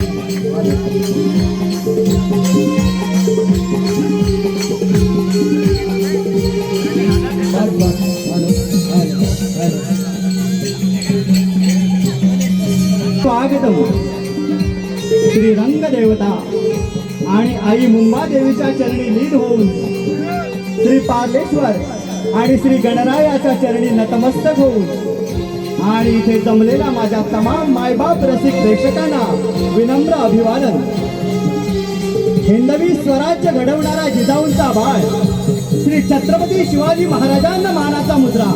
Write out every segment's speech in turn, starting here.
स्वागतम श्री रंगदेवता आणि आई मुंबादेवीच्या चरणी लीन होऊन श्री पार्लेश्वर आणि श्री गणरायाच्या चरणी नतमस्तक होऊन आणि इथे जमलेल्या माझ्या तमाम मायबाप रसिक प्रेक्षकांना विनम्र अभिवादन. हिंदवी स्वराज्य घडवणारा जिजाऊंचा बाळ श्री छत्रपती शिवाजी महाराजांना मानाचा मुद्रा,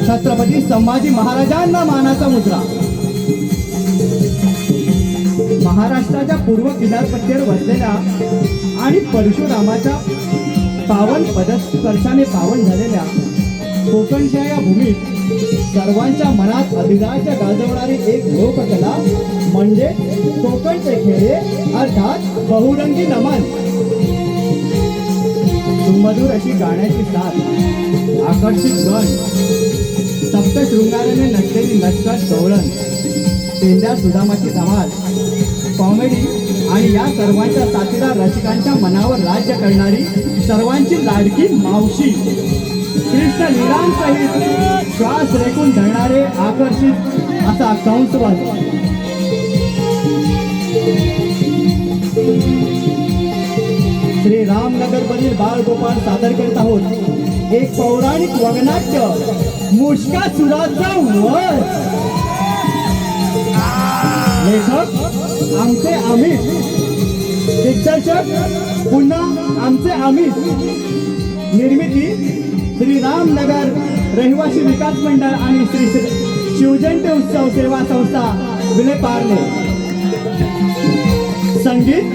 छत्रपती संभाजी महाराजांना मानाचा मुद्रा. महाराष्ट्राच्या पूर्व किनारपट्टीवर वसलेल्या आणि परशुरामाच्या पावन पदस्पर्शाने पावन झालेल्या कोकणच्या या भूमीत सर्वांच्या मनात अधिराज्य गाजवणारी एक लोककला म्हणजे कोकणचे खेळे अर्थात बहुरंगी नमन. सुमधुर अशी गाण्याची साथ, आकर्षित गण, सप्तशृंगाराने नटलेली नटखट गवळण, पेंड्या सुदामाची धमाल, कॉमेडी आणि या सर्वांच्या साथीदार रसिकांच्या मनावर राज्य करणारी सर्वांची लाडकी मावशी, कृष्ण लीलांसहित श्वास रेकून धरणारे आकर्षित असा कंसवध. श्री रामनगरमधील बाळगोपाळ सादर करत आहोत एक पौराणिक वगनाट्य मुष्कासुराचा वध. लेखक आमचे अमित, दिग्दर्शक पुन्हा आमचे अमित, निर्मिती श्री रामनगर रहिवासी विकास मंडळ आणि श्री शिवजयंती उत्सव सेवा संस्था विलेपार्ले. संगीत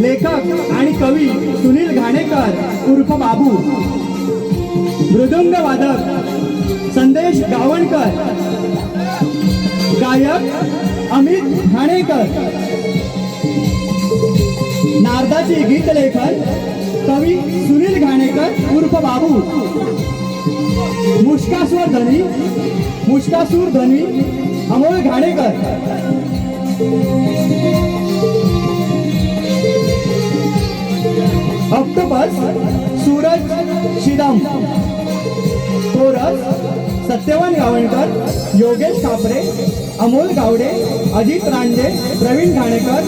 लेखक आणि कवी सुनील घाणेकर उर्फ बाबू. मृदुंग वादक संदेश गावणकर. गायक अमित घाणेकर. नारदाची गीत लेखन कवी सुनील घाणेकर उर्फ बाबू. मुष्कासूर ध्वनी अमोल घाणेकर. ऑक्टोपस सूरज शिदम. कोरस सत्यवान गावणकर, योगेश कापरे, अमोल गावडे, अजित रांडे, प्रवीण घाणेकर,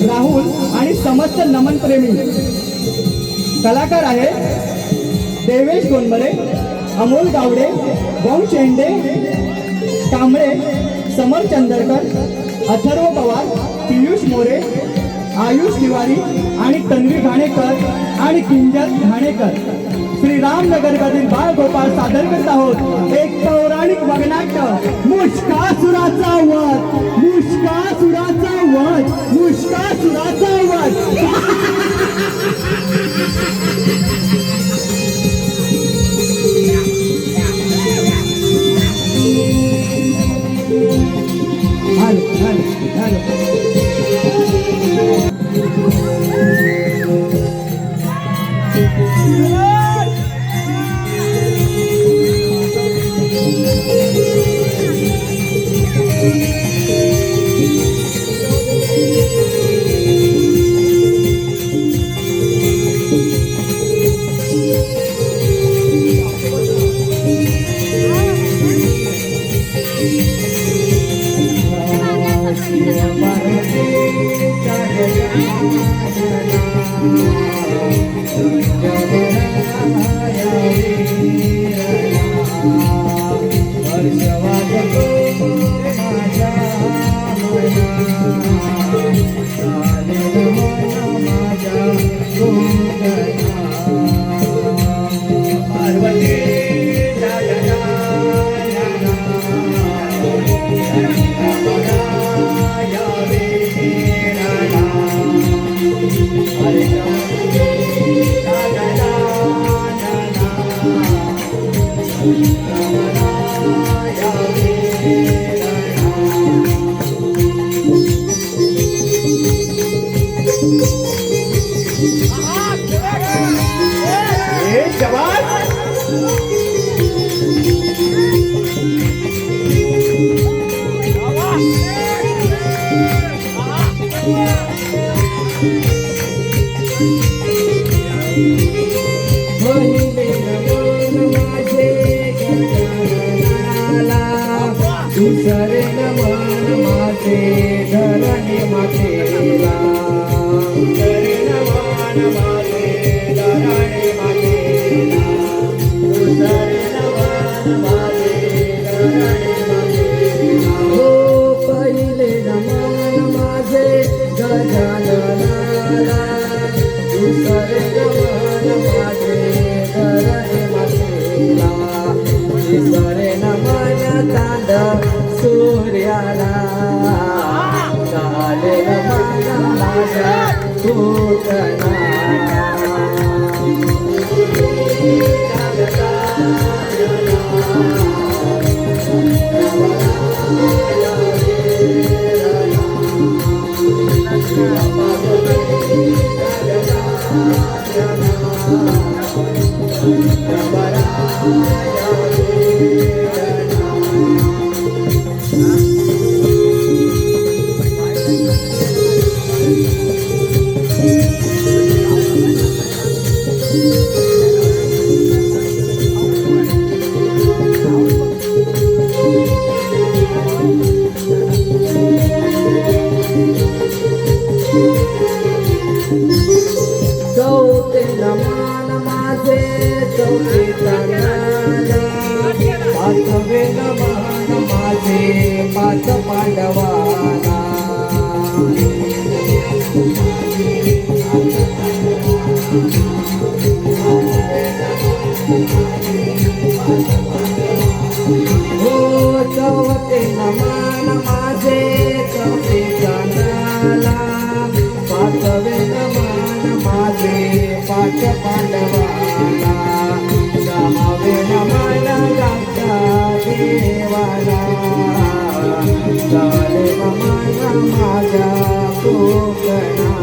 राहुल आणि समस्त नमन प्रेमी. कलाकार आहेत देवेश गोंडबले, अमोल गावडे, गोम शेंडे, कांबळे, समर चंदरकर, अथर्व पवार, पियुष मोरे, आयुष तिवारी आणि तन्वी घाणेकर आणि किंजल घाणेकर. श्री रामनगरमधील बाळगोपाळ सादर करत आहोत एक पौराणिक वगनाट्य मुष्कासुराचा वध. मुष्कासुराचा वध. मुष्कासुराचा वध. पहिले नमन माझे गजाननाला, दुसरे नमन माझे धरणी मातेला. दुसरे नमन माझे धरणी मातेला, दुसरे नमन माझे धरणी मातेला. हो पहिले नमन माझे गजाननाला, दुसरे नमन माझे धरणी मातेला, तिसरे नमन चांद सूर्याला, झाले नमन माझ्या कोकणाला. चौथे नमन माझे चौथे चांदला, पाचवे नमन माझे पाच पांडवाला. हो चौथे नमन माझे चौथे चांदला, पाचवे नमन माझे पाच पांडवाला. सहावे नमन गंगा देवाला, झाले नमन माझ्या कोकणाला.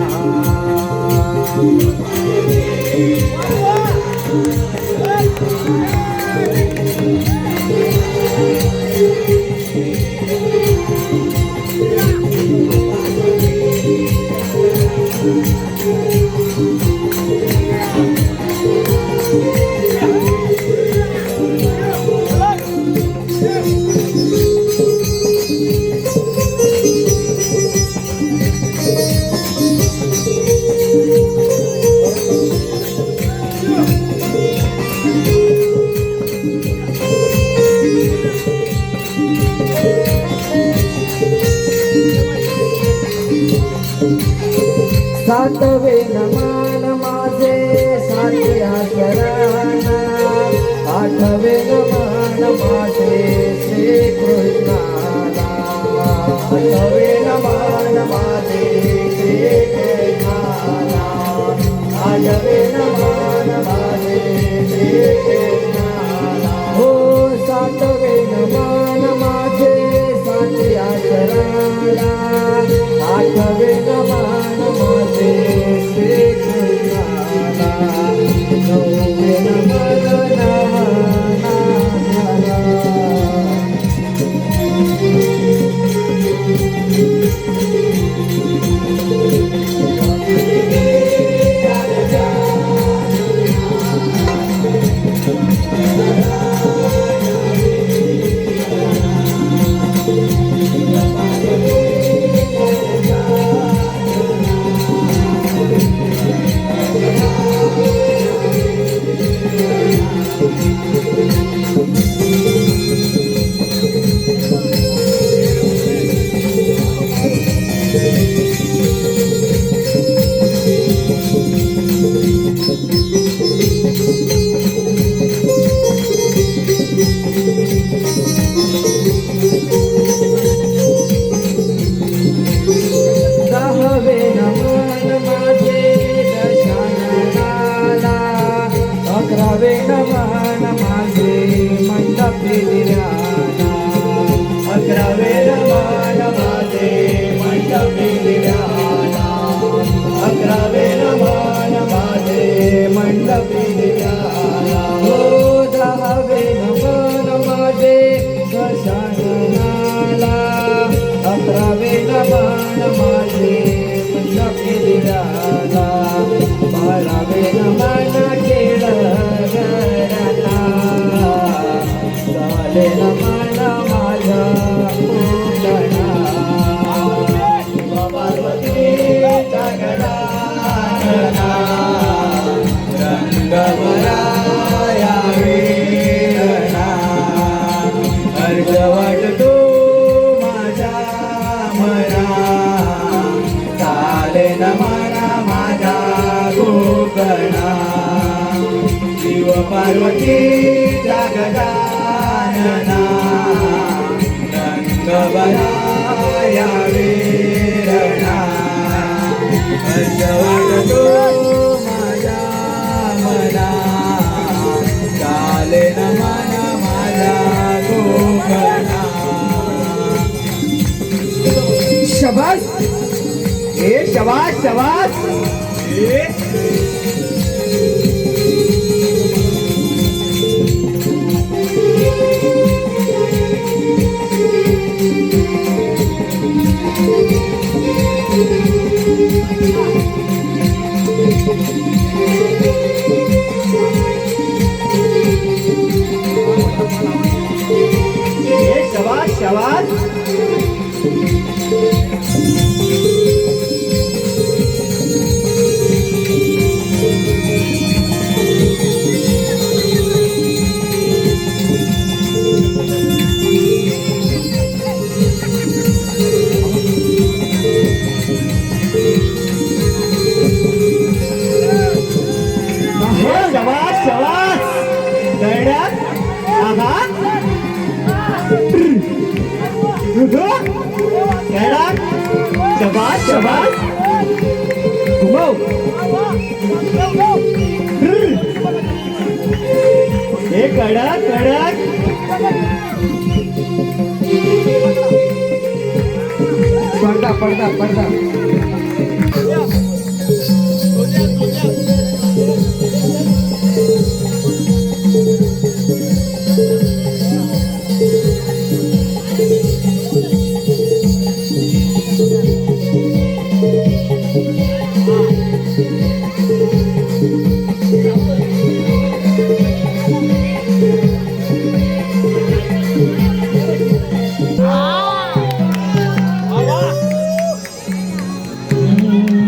सातवे नमन माझे सात्या शरणा, आठवे नमन माझे श्री कृष्णाला. आठवे नमन माझे श्री कृष्णाला, आठवे नमन माझे श्री कृष्णाला. हो सातवे नमन माझे सात्या शरणा, आठवे नमन माझे श्री कृष्णाला. नववे नमन नामाला. दहावे नमन माझे दशाननाला, अकरावे नमन माझे मंडपी दिव्याला. अकरावे नमन माझे मंडपी दिव्याला, अकरावे नमन माझे मंडपी दिव्याला. हो दहावे नमन माझे दशाननाला, अकरावे नमन माझे पार्वती जगजानना रंगवराया वीरणा हर्ष वाटतो माझ्या मना चाले न मना माझ्या गोकर्णा शबास ए शबास शबास शबास शबास शबास शबास गड्यात आहा गड्यात शबास शबास घुमव हे कडक कडक पडदा पडदा पडदा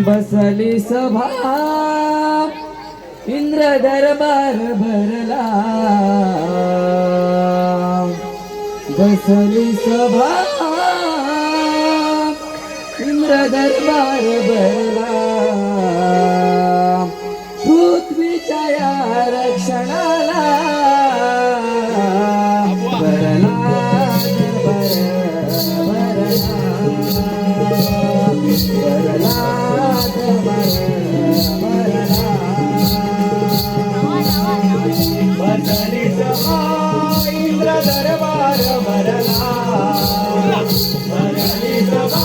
बसली सभा इंद्र दरबार भरला बसली सभा इंद्र दरबार भरला पृथ्वीच्या या रक्षणाला भरला बसली सभा इंद्र दरबार भरला बसली सभा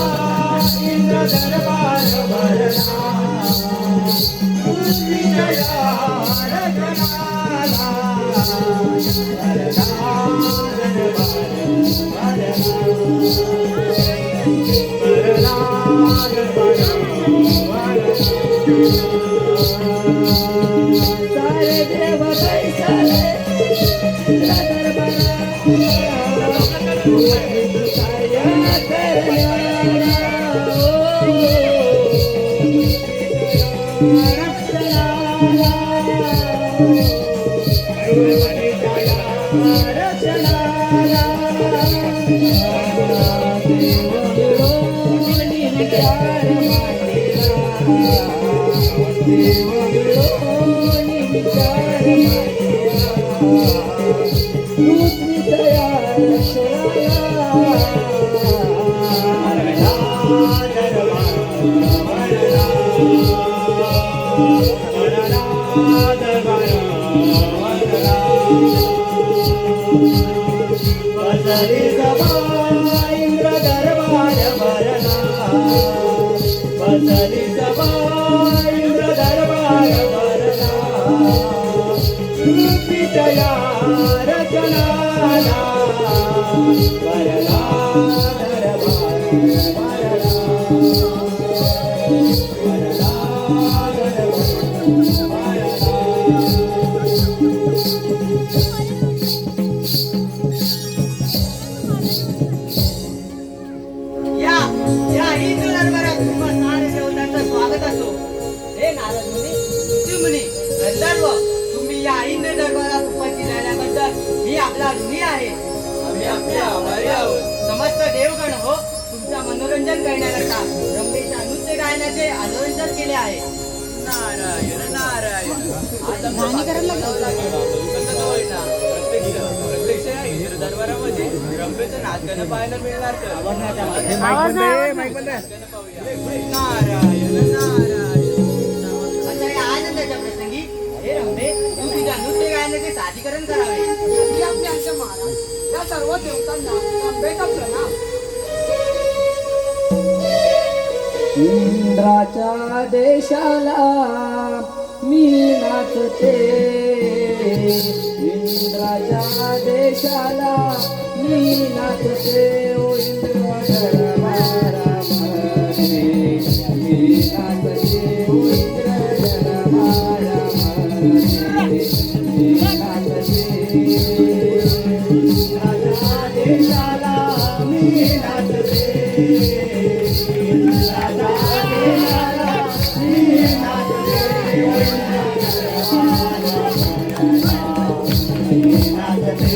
इंद्र दरबार भरला विजया रचनाला भरला सारे देव बैसले बसली सभा इंद्र दरबार भरला बसली सभा इंद्र दरबार भरला विजया रचनाला भरला दरबार भरला या हिंदू दरबारात तुम्हा नारद देवतांचं स्वागत असो. हे नारद मुनी, ऋषी मुनी, गंधर्व, तुम्ही या हिंदू दरबारात उपस्थित राहिल्याबद्दल मी आपला ऋणी आहे. आम्ही आपले आभारी आहोत. समस्त देवगण हो तुमचा मनोरंजन करण्याकरता रंभेच्या नृत्य गायनाचे आयोजन केले आहे. नारायण नारायण. आता होईना प्रत्यक्ष या इंद्र दरबारामध्ये रंभेचं नाचगाणं पाहायला मिळणार तर नाचगाणं पाहूया. नारायण नारायण. अशा या आनंदाच्या प्रसंगी हे रंभे तू तुझ्या नृत्य गायनाचे सादरीकरण करावे. ही आपली आमच्या महाराज या सर्व देवतांना रंभेचा प्रणाम. इंद्राच्या देशाला मी नाचते, इंद्राच्या देशाला मी नाचते, ओ इंद्र दरबारामध्ये मी नाचते, ओ इंद्र दरबारामध्ये मी नाचते. इंद्राच्या देशाला मी नाचते, इंद्राच्या देशाला मी नाचते,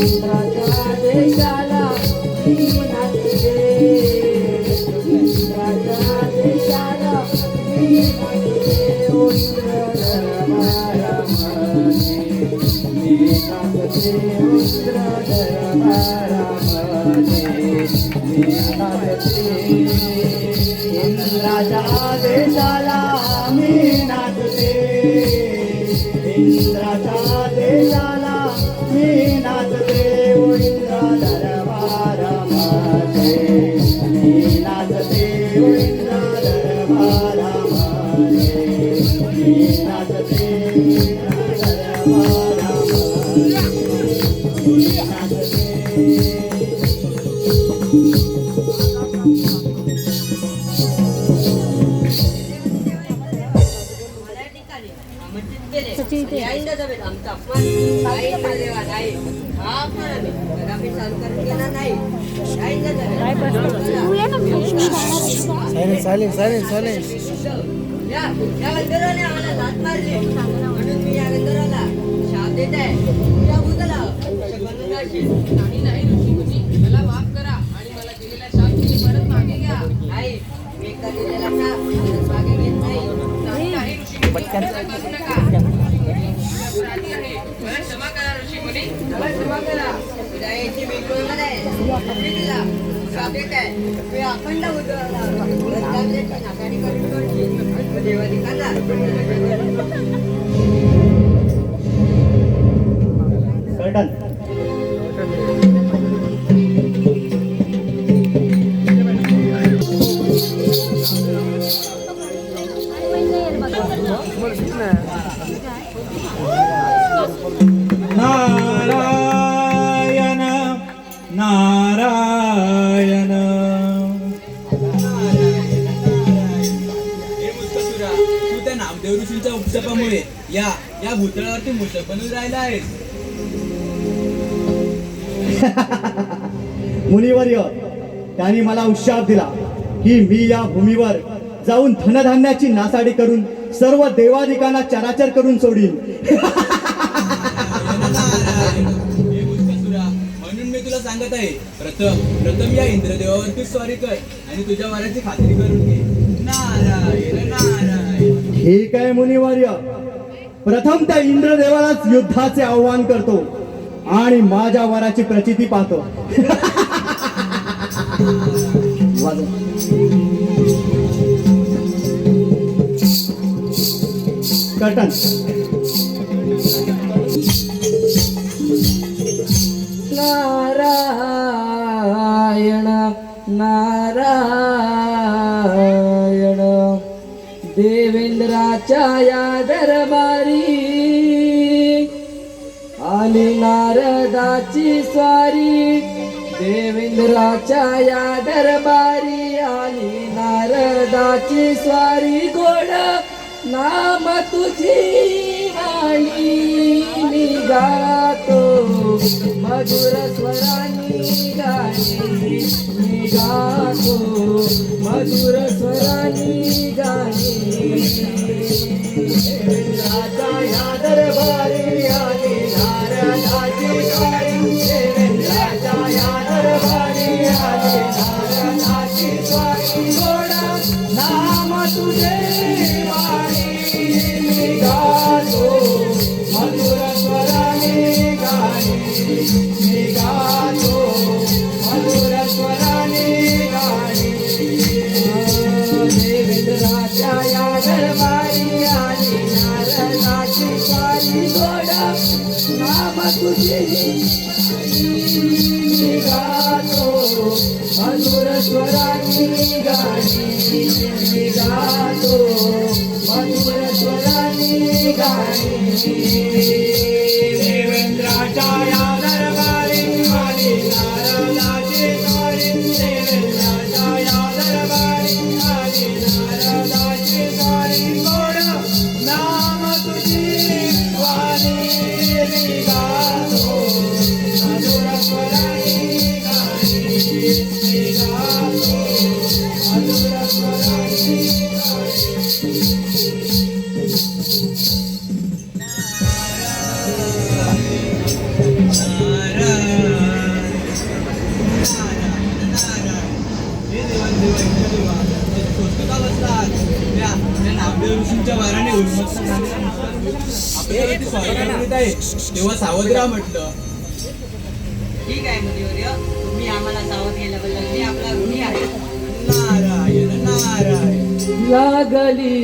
इंद्राच्या देशाला मी नाचते, इंद्राच्या देशाला मी नाचते, ओ इंद्र दरबारामध्ये मी नाचते, ओ इंद्र दरबारामध्ये मी नाचते. इंद्राच्या देशाला मी नाचते, इंद्राच्या देशाला मी नाचते, ओ इंद्र दरबारामध्ये मी नाचते, ओ इंद्र दरबारामध्ये मी नाचते, इंद्र दरबारामध्ये मी नाचते. मला या ठिकाणी आमंत्रित केले. या इंद्रसभेत आमचा अपमान काही इंद्रदेवा नाही. हा अपमान आम्ही कदापि चालू करून घेणार नाही. या इंद्रसभेत या गंधर्वाने आम्हाला लाथ मारली म्हणून मी या गंधर्वाला शाप देत आहे. या भूताला रक्षक बनून जाशील. नाही नाही ऋषीमुनी, मला माफ करा आणि मला दिलेला शाप तुम्ही परत मागे घ्या. नाही मी एकदा दिलेला शाप परत मागे घेत नाही. नाही नाही ऋषीमुनी, असं करू नका. ऋषीमुनी, मी अपराधी आहे. मला क्षमा करा ऋषीमुनी. मला क्षमा करा. उद्या यायची मी कोणाला आहे. मी तिला शाप देत आहे. मी अखंड उद्याला गंगाधराची नाकाडी करून सोडली. तो देवाधिकांना कर्टन. नारायण नारायण. हे मुस्तफिरा, तू त्या नामदेव ऋषींच्या उपशापामुळे या भूतळावरती मूषक बनून राहिला आहेस. मुनिवर्य, त्यांनी मला उशाप दिला की मी या भूमीवर जाऊन धनधान्याची नासाडी करून सर्व देवादिकांना चराचर करून सोडीन. हे मुस्तफिरा, म्हणून मी तुला सांगत आहे, प्रथम या इंद्रदेवावरती स्वारी कर आणि तुझ्या वराची खात्री करून घे. नारायण नारायण. ठीक आहे मुनिवर्य, प्रथम त्या इंद्रदेवालाच युद्धाचे आव्हान करतो आणि माझ्या वराची प्रचिती पाहतो. कर्टन. नारायण नारायण. देवेंद्राच्या या दरबारी आली नारदाची स्वारी. देवेंद्राच्या या दरबारी आली नारदाची स्वारी. गोड नाम तुझी वाणी मी गातो, मधुर स्वरानी गाणी मी गातो, मधुर स्वरानी गाणी. देवेंद्राच्या या दरबारी आली नारदाची स्वारी. देवेंद्राच्या या दरबारी आली नारदाची स्वारी. गोड नाम गातो मधुर स्वराने गाणी देवेंद्राच्या या दरबारी आली नारदाची स्वारी गोड नाम तुझे गातो मधुर स्वराने गाणी गातो मधुर स्वराने गाणी देवेंद्राच्या या दरबारी आली नारदाची स्वारी देवेंद्राच्या या दरबारी आली नारदाची स्वारी गोड नाम तुझी वाणी गातो मधुर स्वराने गाणी गातो मधुर स्वराने गाणी तेव्हा सावधराव म्हटलं. ठीक आहे मुनिवर्य, तुम्ही आम्हाला सावध केल्याबद्दल मी आपला ऋणी आहे. नारायण नारायण. लागली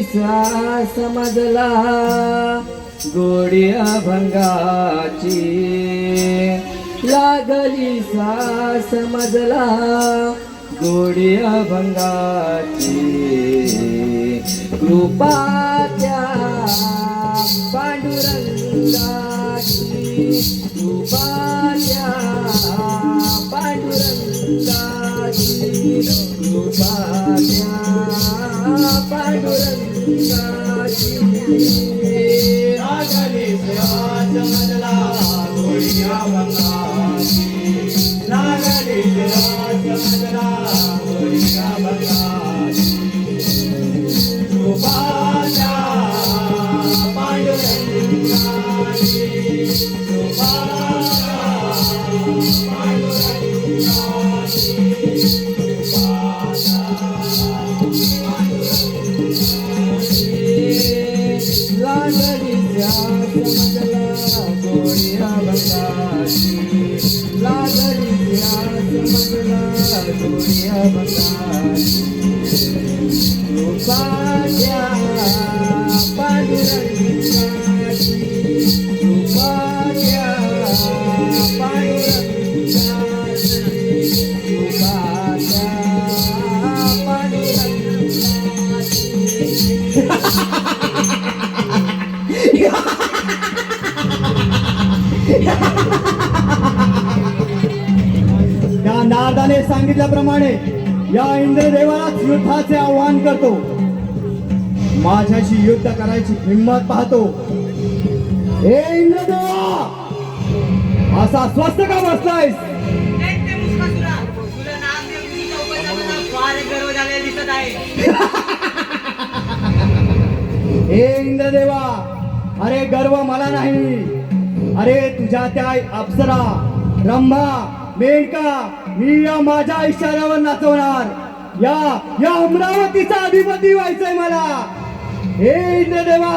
समजला गोडी अभंगाची लागली समजला गोडी अभंगाची कृपा त्या पांडुरंगाची कृपा त्या पांडुरंगाची कृपा त्या पांडुरंगाची लागली समजला गोडी अभंगाची लागली समजला गोडी अभंगाची कृपा त्या पांडुरंगाची कृपा त्या नारदाने सांगितल्याप्रमाणे या इंद्रदेवालाच युद्धाचे आव्हान करतो. माझ्याशी युद्ध करायची हिंमत पाहतो. हे इंद्रदेवा, असा स्वस्त का बसलायस? दैत्य मुस्कासुरा, तुला नामदेव ऋषीच्या उपदेशाबद्दल फार गर्व झालेला दिसत आहे. हे इंद्रदेवा, अरे गर्व मला नाही. अरे तुझ्या त्या अप्सरा, ब्रह्मा, मेनका मी या माझ्या इशाऱ्यावर नाचवणार. या अमरावतीचा अधिपती व्हायचंय मला. हे इंद्रदेवा,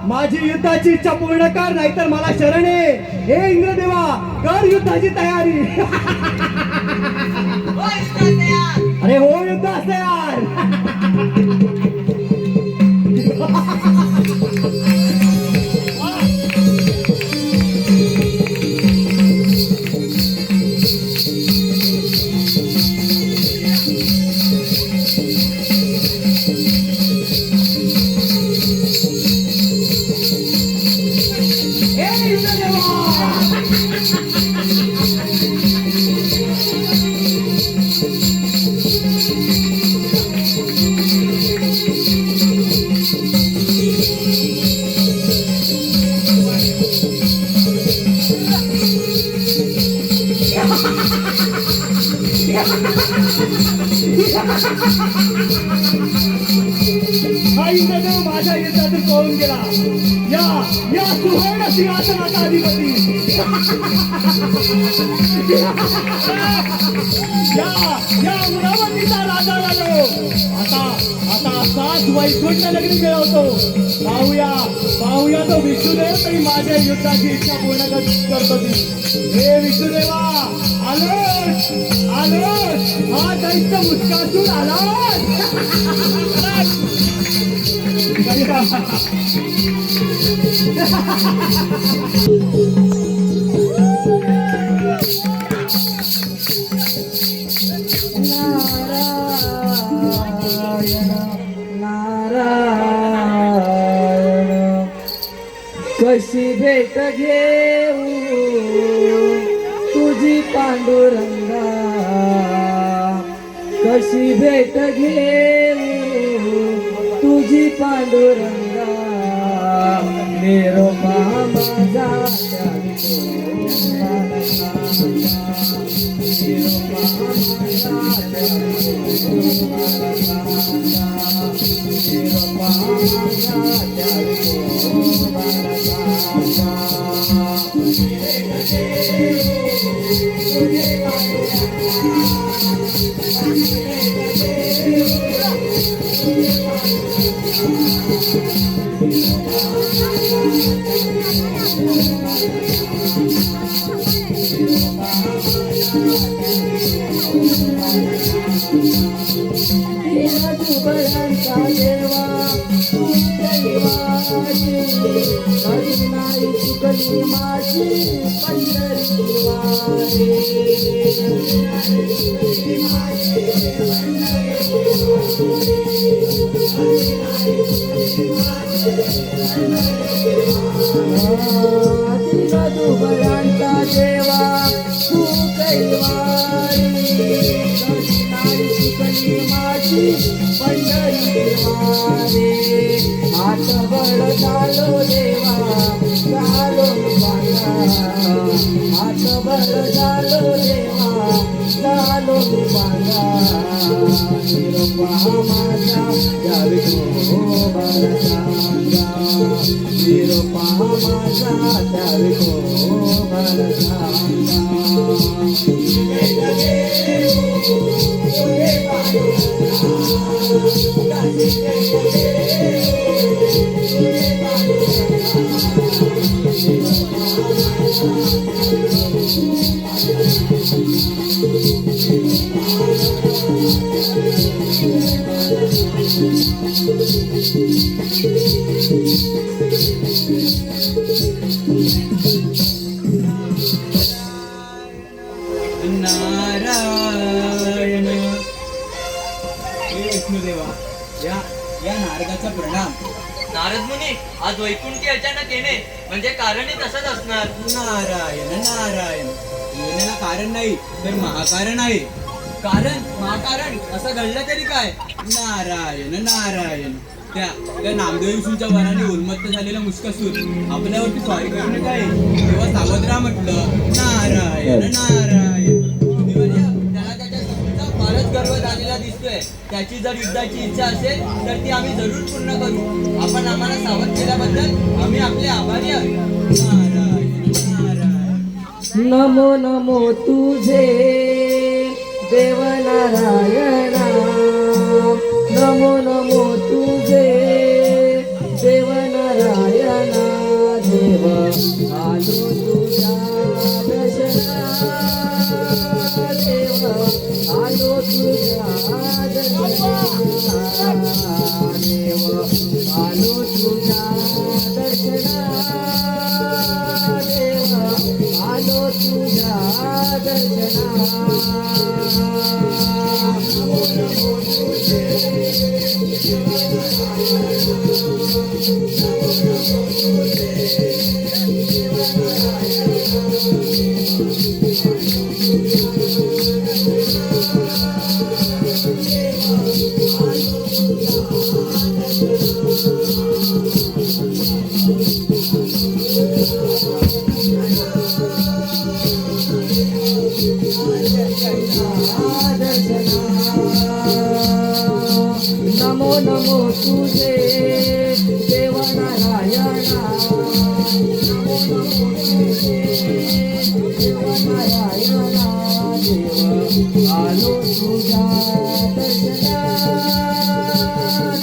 माझी युद्धाची इच्छा पूर्ण कर, नाहीतर मला शरण ये. हे इंद्रदेवा, कर युद्धाची तयारी. हो युद्धास तयार. अरे हो युद्धास तयार. हा इंद्रदेव माझ्या युद्धातून पळून गेला. या सुवर्ण सिंहासनाचा अधिपती या अमरावतीचा राजा झालो. आता सात वैकुंठ नगरी मिळवतो. पाहूया तो विष्णुदेव तरी माझ्या युद्धाची इच्छा पूर्ण करतो ती. हे विष्णुदेवा, आलोच हा दैत्य मुस्कासून आलाच. कशी भेट घेऊ तुझी पांडुरंगा, कशी भेट घेऊ तुझी पांडुरंगा, निरोपा माझा तुबळांचा देवा तू दैवाची, कधी नाही चुकली माझी पंढरी वारी. तुबळांचा देवा तू दैवाची, कधी नाही चुकली माझी पंढरी वारी. हात बळ झालो देवा झालो बांधा, हात बळ झालो देवा झालो बांधा, निरोपा माझा द्यावी हो भारतांगा, निरोपा माझा द्यावी हो भारतांगा. नारायण. हे विष्णुदेवा, या नारदाचा प्रणाम. नारद मुनी, आज वैकुंठी अचानक येणे म्हणजे कारणही तसंच असणार. नारायण नारायण. येण्याला कारण नाही तर महाकारण आहे. कारण महाकारण असं घडलं तरी काय. नारायण नारायण. त्या नामदेव विष्णूच्या वराने उन्मत्त झालेला मुस्कासूर आपल्यावरती स्वारी करून काय तेव्हा सावध राहा म्हटलं. नारायण नारायण. त्याला त्याच्या शक्तीचा फारच गर्व झालेला दिसतोय. त्याची जर युद्धाची इच्छा असेल तर ती आम्ही जरूर पूर्ण करू. आपण आम्हाला सावध केल्याबद्दल आम्ही आपले आभारी आहोत. नारायण नारायण. नमो नमो तुझे देव नारायणा, नमो नमो तुझे देव नारायणा. देव आलो तुझ्या दर्शना, देव आलो तुझ्या दर्शना, देव आलो तुझ्या दर्शना, देव आलो तुझ्या दर्शना. नमो नमो तुझे देव आलो तुझ्या दर्शना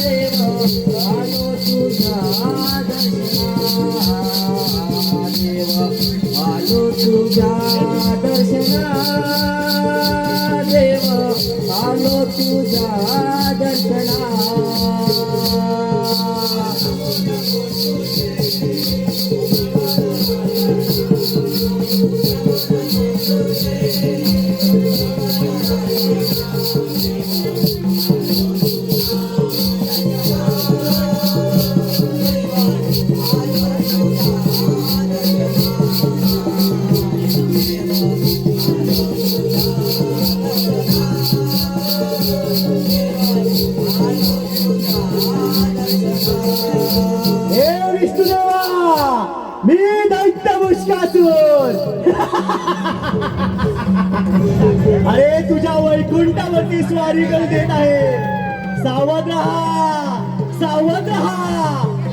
देव आलो तुझ्या दर्शना देव आलो तुझ्या दर्शना देव आलो तुझ्या दर्शना हे विष्णुदेवा, मी दैत्य मुष्कासूर. अरे तुझ्या वैकुंठावरती स्वारी करू देत आहे. सावध राहा, सावध राहा.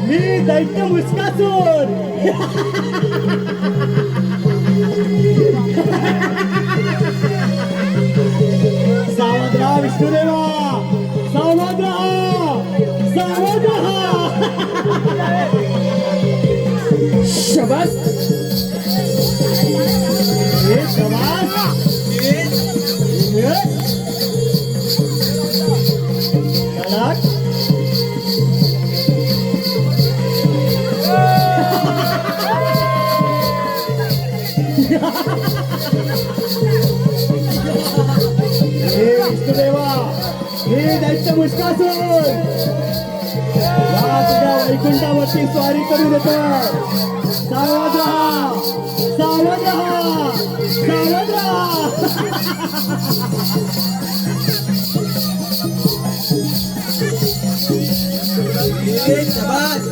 मी दैत्य मुष्कासूर. सावध राहा विष्णुदेवा, सावध राहा, सावध राहा. शबास हे शबास. हे कडक. हे विष्णुदेवा, हे दैत्य मुष्कासूर या तुझ्या वैकुंठावरती स्वारी करू देतो. सावध राहा, सावध राहा, सावध राहा. ए, शाबास.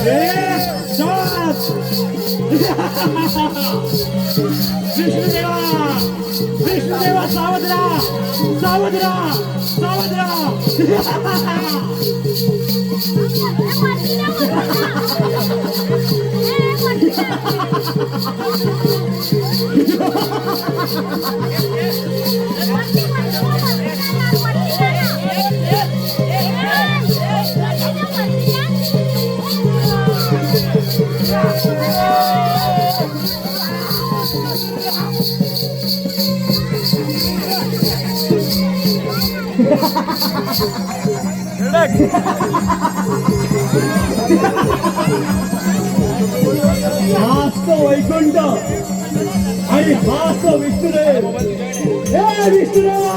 हे शाबास. विष्णुदेवा, विष्णुदेवा सावध राहा, सावध राहा, सावध राहा. हाच तो वैकुंठ आणि हाच तो विष्णुदेव. हे विष्णुदेवा,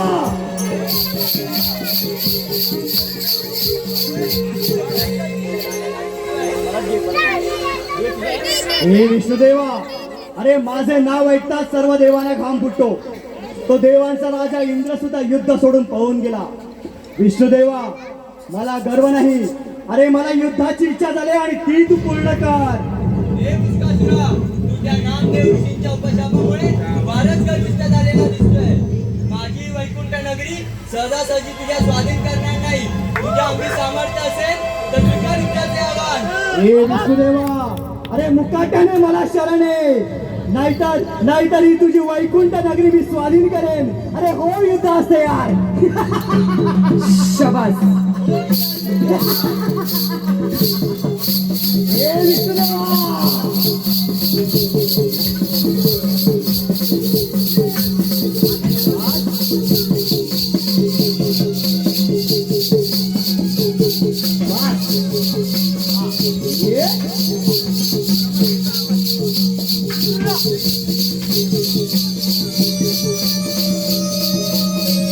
हे विष्णुदेवा, अरे माझे नाव ऐकताच सर्व देवांना घाम फुटतो. तो देवांचा राजा इंद्र सुद्धा युद्ध सोडून पळून गेला. विष्णुदेवा, मला गर्व नाही. अरे मला युद्धाची इच्छा झाली आणि ती तू पूर्ण कर. हे मुस्कासुरा, तुझ्या नामदेव ऋषींच्या उपशापामुळे फारच गर्विष्ठ झालेला दिसतोय. माझी वैकुंठ नगरी सहजासहजी तुझ्या स्वाधीन करणार नाही. तुझ्या अंगी सामर्थ्य असेल तर स्वीकार युद्धाचे आव्हान. हे विष्णुदेवा, अरे मुकाट्याने मला शरण आहे. नाहीतर ही तुझी वैकुंठ नगरी मी स्वाधीन करेन. अरे हो युद्ध असते यार. शबास हे विष्णुदेवा,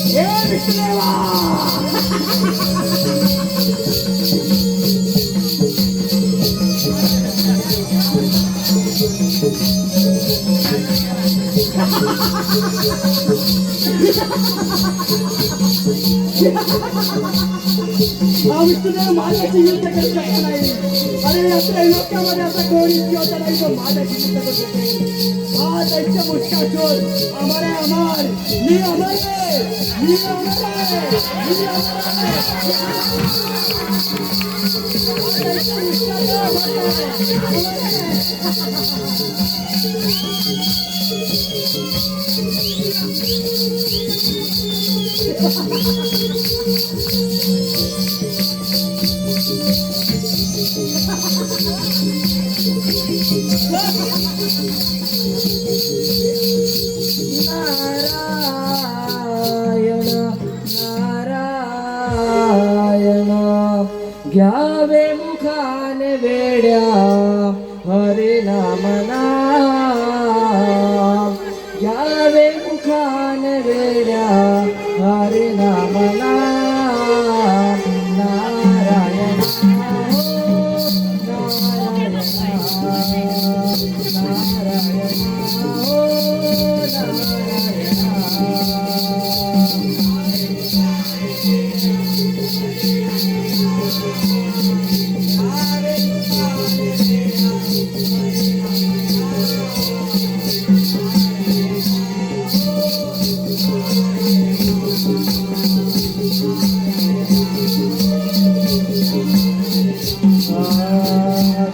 हे विष्णुदेवा. हा विष्णुदेव माझ्याशी युद्ध करू शकत नाही. अरे आपल्या लोकांमध्ये असा कोणी होता नाही जो माझ्याशी युद्ध करू शकेल. हा दैत्य मुष्कासूर अमर आहे, अमर. मी अमर आहे, मी अमर आहे, मी अमर आहे. हा दैत्य मुष्कासूर अमर आहे, अमर आहे. नारायण नारायण घ्यावे मुखाने वेड्या हरे नाम नाम घ्यावे मुखाने वेड्या हरे नाम नाम नारायण नारायण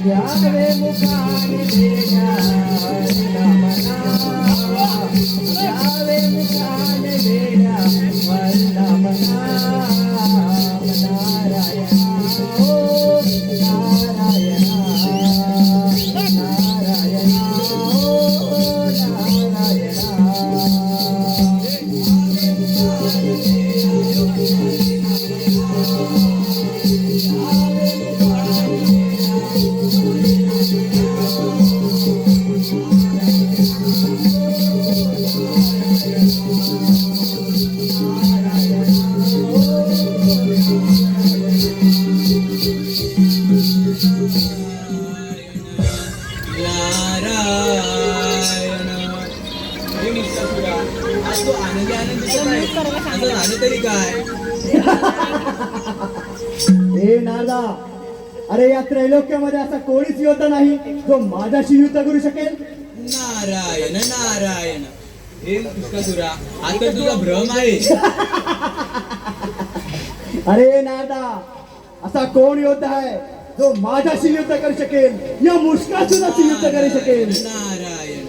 घ्यावे मुखाने वेड्या हरे नाम नाम घ्यावे मुखाने वेड्या हरे नाम नाम नारायण ओ नारायण नारायण ओ नारायण नारायण हे मुक्तासुरा, आज तू आनंदी आनंद दिसत आहे. असं झालं तरी काय? हे नारदा, अरे या त्रैलोक्यामध्ये असा कोणीच योद्धा नाही जो माझ्याशी युद्ध करू शकेल. नारायण नारायण हे मुक्तासुरा, हा तर तुझा भ्रम आहे. अरे नारदा, असा कोण योद्धा आहे जो माझ्याशी युद्ध करू शकेल, या मुष्कासुराशी युद्ध करू शकेल. नारायण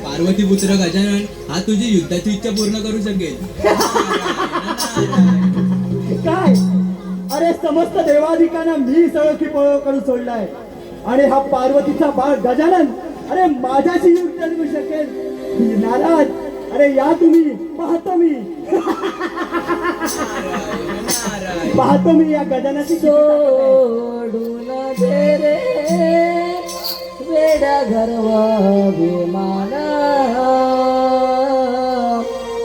पार्वती पुत्र गजानन हा तुझी युद्धाची इच्छा पूर्ण करू शकेल. नारायण काय? अरे समस्त देवाधिकांना मी सळकी पळव करून सोडलाय आणि हा पार्वतीचा बाळ गजानन अरे माझ्याशी युद्ध करू शकेल. नाराज, अरे या तुम्ही, पाहतो मी नारायण पाहतो मी या गजानाची सोडून दे रे वेड्या गर्व विमाना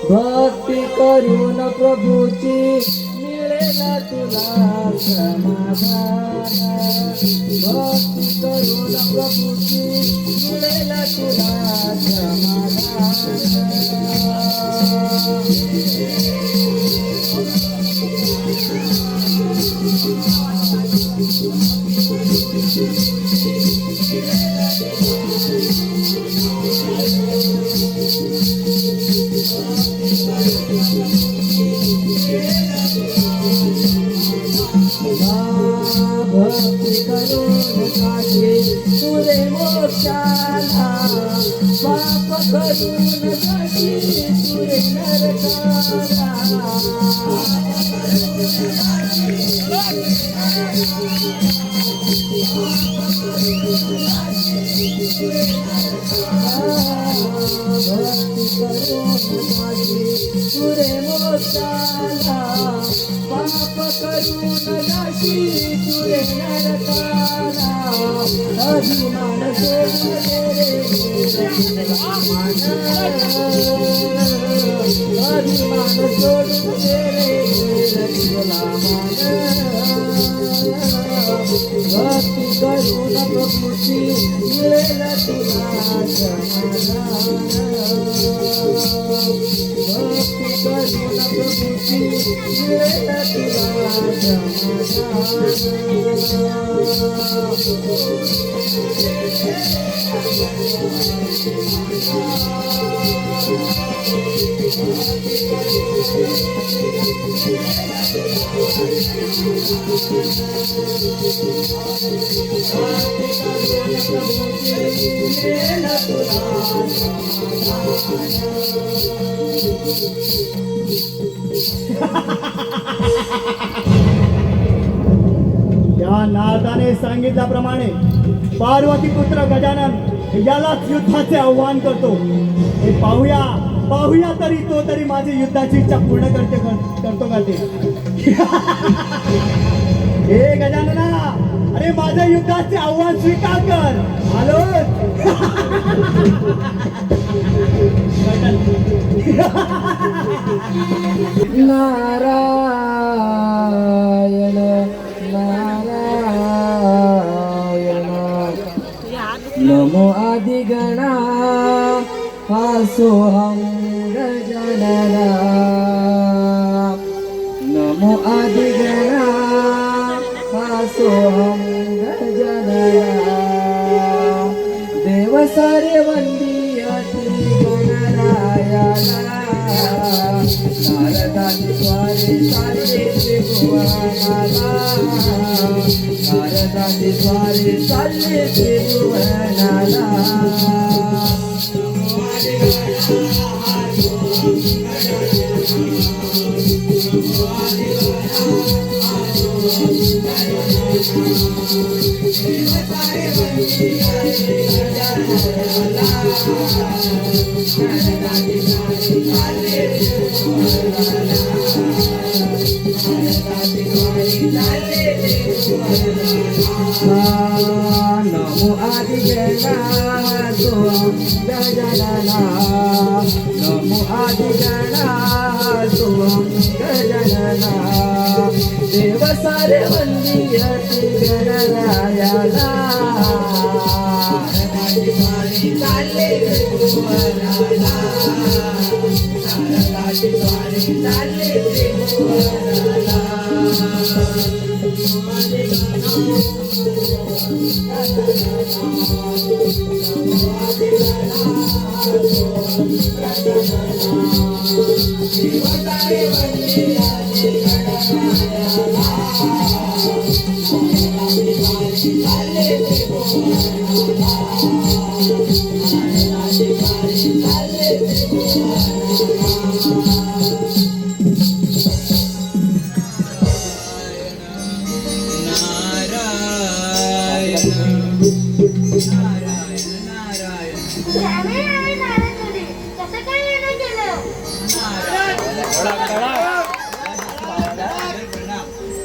भक्ती करून प्रभूची मिळेल तुला समाधान भक्ती करून प्रभूची मिळेल तुला समाधान भक्ती करून काढले तुझे मोक्षाला पाप करून जाती तुझे नरकाला भक्ती करून काढले तुझे मोक्षाला पाप करून जाती तुझे नरकाला अभिमान सोडून दे रे मान अभिमान सोडून दे रे मान भक्ती करून प्रभूची मिळेल तुला समाधान भक्ती करून प्रभूची मिळेल तुला समाधान मिळेल तुला या नारदाने सांगितल्याप्रमाणे पार्वती पुत्र गजानन यालाच युद्धाचे आव्हान करतो. हे पाहूया तरी तो तरी माझी युद्धाची इच्छा पूर्ण करतो का ते. हे गजानना, अरे माझ्या युद्धाचे आव्हान स्वीकार कर. आलो. नारायण नारायण नमो आदिगणा सोहं गजानना नमो आदिगणा सोहं गजानना देव सारे वंदीयति गणरायाला नारदानी द्वारे चालले त्रिभुवनाला नारदानी द्वारे चालले त्रिभुवनाला नमो आदिगणा सोहं गजानना नमो आदिगणा सोहं गजानना देव सारे वंदीयति गणरायाला चालले त्रिभुवनाला नारदानी द्वारे चालले त्रिभुवनाला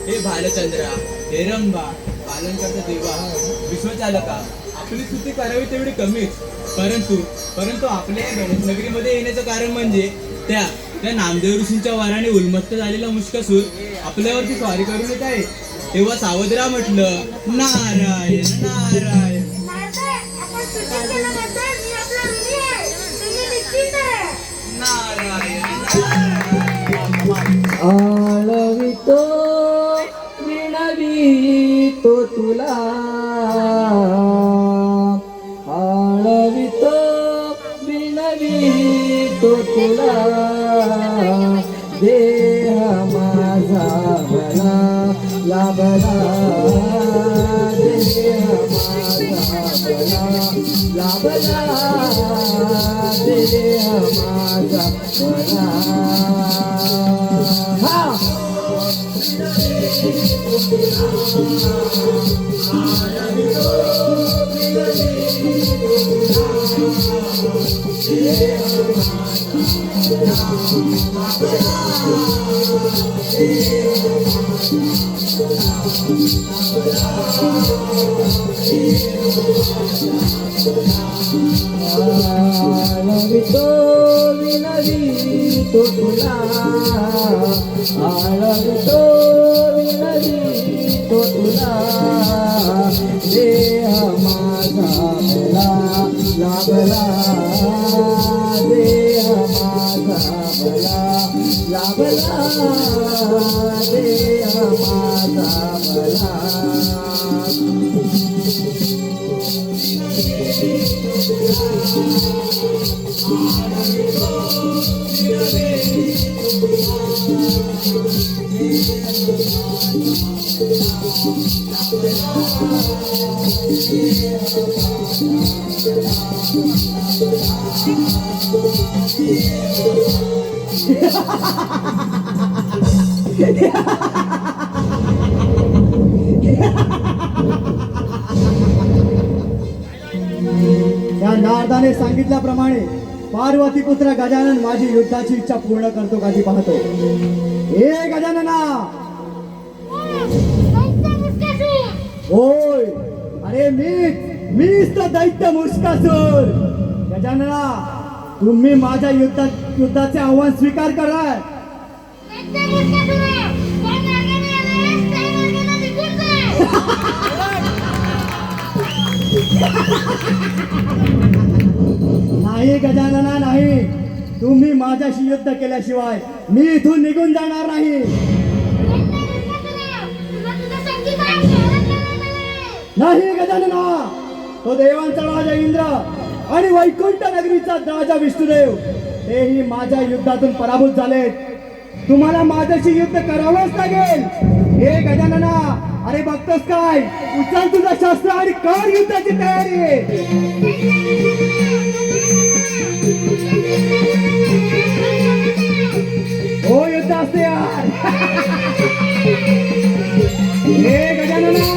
हे भालचंद्रा, हे रंभा, पालन करता देवा, विश्वचालका, आपली स्तुती करावी तेवढी कमीच. परंतु आपल्या गणेश नगरीमध्ये येण्याचं कारण म्हणजे त्या नामदेव ऋषींच्या वाराने उन्मत्त झालेला मुष्कासूर आपल्यावरती स्वारी करून येत आहे. तेव्हा सावधरा म्हटलं, नारायण नारायण. आळवितो विणवितो तुला आळवितो विणवितो तुला देह माझा भला लाभला देह माझा भला लाभला देह माझा भला आळवितो विणवितो तुला आळवितो विणवितो तुला देह माझा भला लाभला देह माझा भला लाभला देह माझा भला या नारदाने सांगितल्याप्रमाणे पार्वती पुत्र गजानन माझी युद्धाची इच्छा पूर्ण करतो का ती पाहतो. हे गजानना. होय, अरे मीच तो दैत्य मुष्कासूर. गजानना, तुम्ही माझ्या युद्धाचे आव्हान स्वीकार कराय. नाही गजानना नाही, तुम्ही माझ्याशी युद्ध केल्याशिवाय मी इथून निघून जाणार नाही. नाही गजानना, तो देवांचा राजा इंद्र आणि वैकुंठ नगरीचा राजा विष्णुदेव तेही माझ्या युद्धातून पराभूत झालेत. तुम्हाला माझ्याशी युद्ध करावंच लागेल. हे गजानना, अरे बघतोस काय, उचल तुझं शस्त्र आणि कर युद्धाची तयारी. हो, युद्ध असते यार. हे गजानना.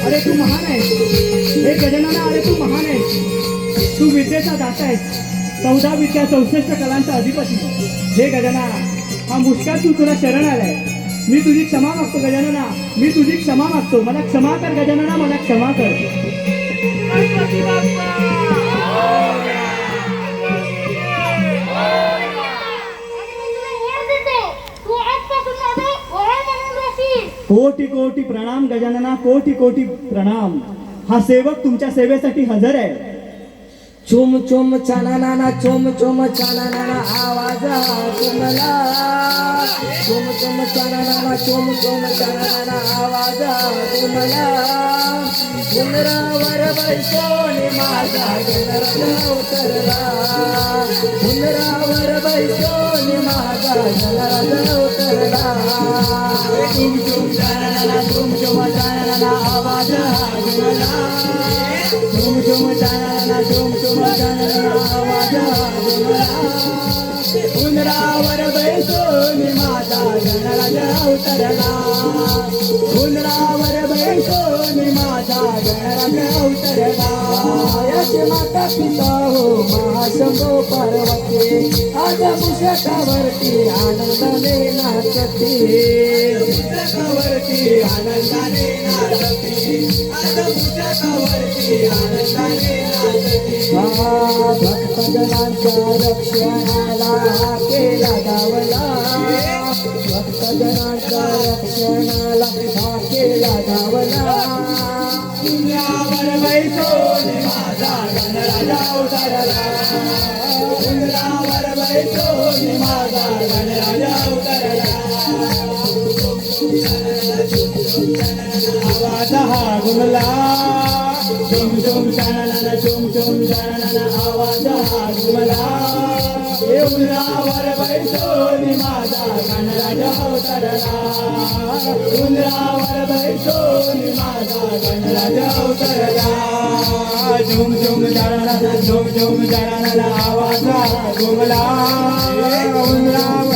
अरे तू महान आहेस. हे गजानना, अरे तू महान आहेस. तू विद्येचा दाता आहेस, 14 विद्या 64 कलांचा अधिपती. हे गजानना, हा मुष्कासूर तुला शरण आलाय. मी तुझी क्षमा मागतो गजानना, मी तुझी क्षमा मागतो. मला क्षमा कर गजानना, मला क्षमा कर. कोटी कोटी प्रणाम गजानना, कोटी कोटी प्रणाम. हा सेवक तुमच्या सेवेसाठी हजर आहे. चुम चुम चाना चुम चुम चाना आवाज तुम्हाला. चुम चुम चाना चुम चुम चाना आवाज तुम्हाला. उंदरावर बैसोनी माझा गणराज उतरला. उंदरावर बैसोनी माझा गणराज उतरला. चुम चुम चाना आवाज तुम्हाला. चुम चुम चाना चुम चुम आवाज उंदरावर बैसोनी माझा गणराज उतरला. उंदरावर बैसोनी माझा गणराज उतरला. याचे माता पिता हो महाशंभो पार्वती. आज मुषकावरती आनंदाने नाचते. मुषकावरती आनंदाने नाचते. आज मुषकावरती आनंदाने नाचते. भक्तजनांच्या रक्षणाला केला गावला. भक्तजनांच्या रक्षणाला केला गावला. उंदरावर बैसोनी माझा गणराज उतरला. उंदरावर बैसोनी माझा गणराज उतरला. आवाज हा गुमला. चुम चुम चाना चुम चुम चाना आवाज हा गुमला. उंदरावर बैसोनी माझा गणराज उतरला. उंदरावर बैसोनी माझा गणराज उतरला. झुम झुम चाना झुम झुम चाना आवाज हा गुमला. उंदरा